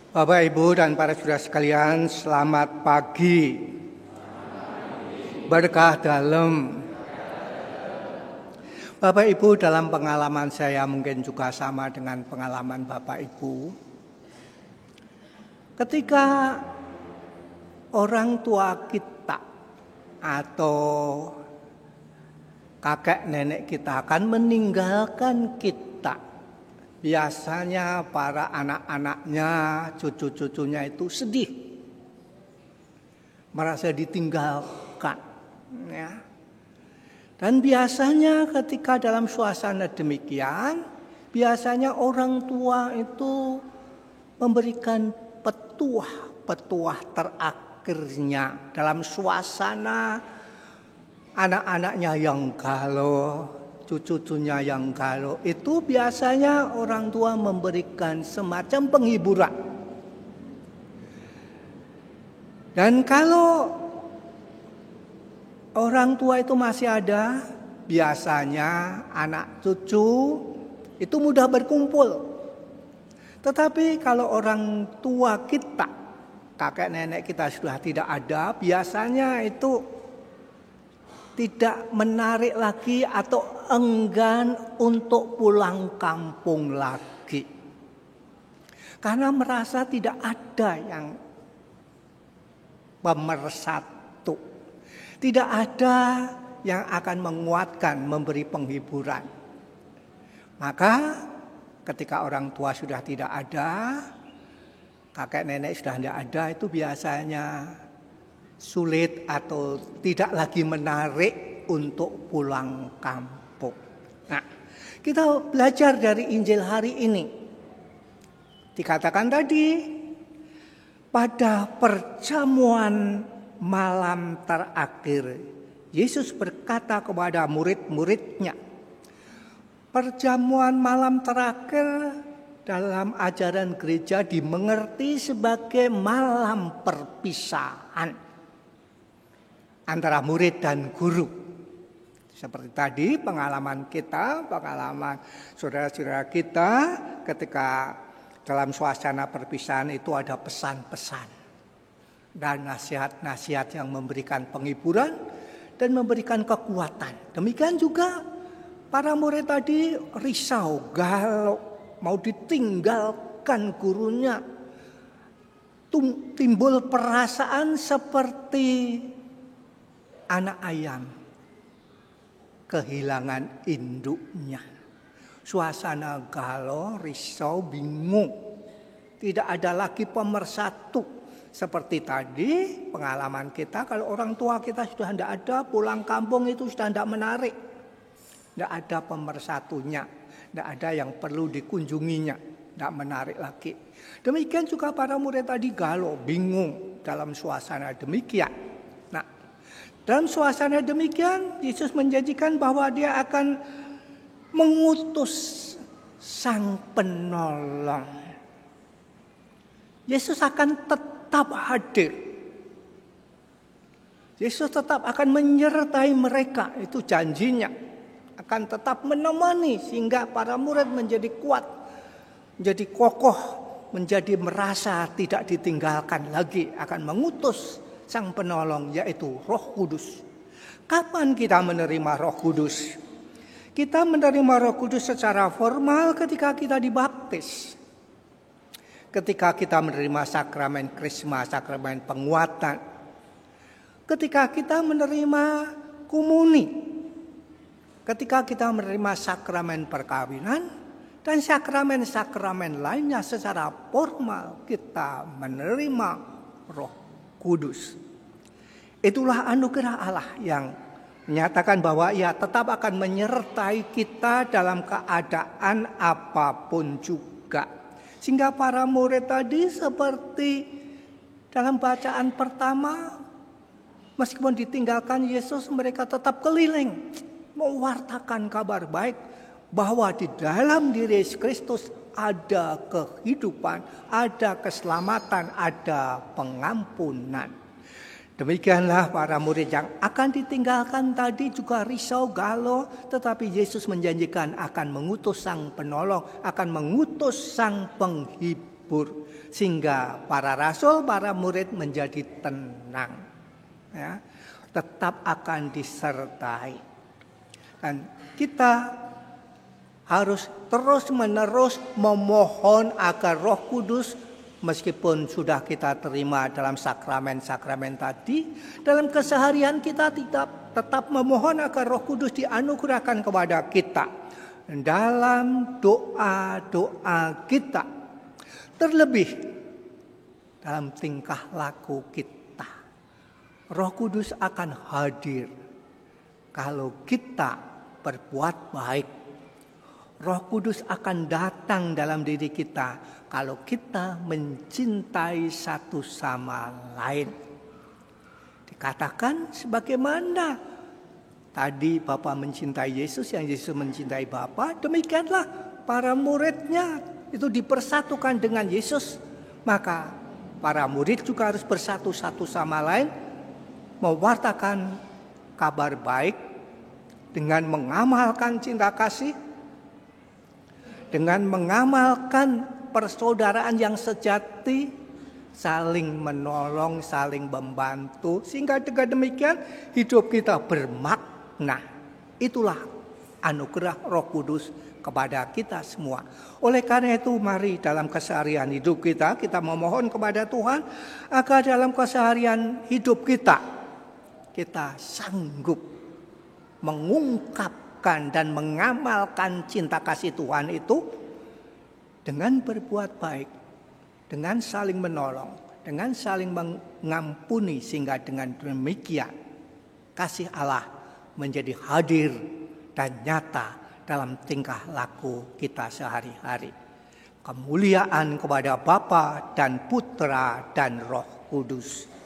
Bapak, Ibu, dan para saudara sekalian, selamat pagi. Berkah dalam. Bapak, Ibu, dalam pengalaman saya mungkin juga sama dengan pengalaman Bapak, Ibu. Ketika orang tua kita atau kakek nenek kita akan meninggalkan kita, biasanya para anak-anaknya, cucu-cucunya itu sedih, merasa ditinggalkan, ya. Dan biasanya ketika dalam suasana demikian, biasanya orang tua itu memberikan petuah terakhirnya dalam suasana anak-anaknya yang galau, cucu-cucunya yang galau. Itu biasanya orang tua memberikan semacam penghiburan. Dan kalau orang tua itu masih ada, biasanya anak cucu itu mudah berkumpul. Tetapi kalau orang tua kita, kakek nenek kita sudah tidak ada, biasanya itu tidak menarik lagi atau enggan untuk pulang kampung lagi. Karena merasa tidak ada yang pemersatu. Tidak ada yang akan menguatkan, memberi penghiburan. Maka ketika orang tua sudah tidak ada, kakek nenek sudah tidak ada, itu biasanya sulit atau tidak lagi menarik untuk pulang kampung. Nah, kita belajar dari Injil hari ini. Dikatakan tadi, pada perjamuan malam terakhir, Yesus berkata kepada murid-muridnya, perjamuan malam terakhir dalam ajaran gereja dimengerti sebagai malam perpisahan antara murid dan guru. Seperti tadi pengalaman kita, pengalaman saudara-saudara kita ketika dalam suasana perpisahan itu ada pesan-pesan dan nasihat-nasihat yang memberikan penghiburan dan memberikan kekuatan. Demikian juga para murid tadi risau, galau, mau ditinggalkan gurunya. Timbul perasaan seperti anak ayam kehilangan induknya. Suasana galau, risau, bingung. Tidak ada lagi pemersatu. Seperti tadi pengalaman kita, kalau orang tua kita sudah tidak ada, pulang kampung itu sudah tidak menarik. Tidak ada pemersatunya. Tidak ada yang perlu dikunjunginya. Tidak menarik lagi. Demikian juga para murid tadi galau, bingung dalam suasana demikian. Nah, dalam suasana demikian, Yesus menjanjikan bahwa dia akan mengutus Sang Penolong. Yesus akan tetap hadir. Yesus tetap akan menyertai mereka, itu janjinya. Akan tetap menemani sehingga para murid menjadi kuat, menjadi kokoh, menjadi merasa tidak ditinggalkan lagi. Akan mengutus Sang Penolong, yaitu Roh Kudus. Kapan kita menerima Roh Kudus? Kita menerima Roh Kudus secara formal ketika kita dibaptis. Ketika kita menerima sakramen Krisma, sakramen penguatan. Ketika kita menerima komuni. Ketika kita menerima sakramen perkawinan dan sakramen-sakramen lainnya secara formal kita menerima Roh Kudus. Itulah anugerah Allah yang menyatakan bahwa ia tetap akan menyertai kita dalam keadaan apapun juga. Sehingga para murid tadi seperti dalam bacaan pertama, meskipun ditinggalkan Yesus, mereka tetap keliling mewartakan kabar baik bahwa di dalam diri Yesus Kristus ada kehidupan, ada keselamatan, ada pengampunan. Demikianlah para murid yang akan ditinggalkan tadi juga risau, galau, tetapi Yesus menjanjikan akan mengutus Sang Penolong, akan mengutus Sang Penghibur. subur sehingga para rasul, para murid menjadi tenang. Ya, tetap akan disertai. Dan kita harus terus-menerus memohon agar Roh Kudus, meskipun sudah kita terima dalam sakramen-sakramen tadi, dalam keseharian kita tetap memohon agar Roh Kudus dianugerahkan kepada kita dalam doa-doa kita, terlebih dalam tingkah laku kita. Roh Kudus akan hadir kalau kita berbuat baik. Roh Kudus akan datang dalam diri kita kalau kita mencintai satu sama lain. Dikatakan sebagaimana tadi Bapa mencintai Yesus, yang Yesus mencintai Bapa, demikianlah para muridnya itu dipersatukan dengan Yesus. Maka para murid juga harus bersatu satu sama lain, mewartakan kabar baik dengan mengamalkan cinta kasih, dengan mengamalkan persaudaraan yang sejati, saling menolong, saling membantu, sehingga dengan demikian hidup kita bermakna. Itulah anugerah Roh Kudus kepada kita semua. Oleh karena itu mari dalam keseharian hidup kita memohon kepada Tuhan agar dalam keseharian hidup kita sanggup mengungkapkan dan mengamalkan cinta kasih Tuhan itu dengan berbuat baik, dengan saling menolong, dengan saling mengampuni, sehingga dengan demikian kasih Allah menjadi hadir dan nyata dalam tingkah laku kita sehari-hari. Kemuliaan kepada Bapa dan Putra dan Roh Kudus.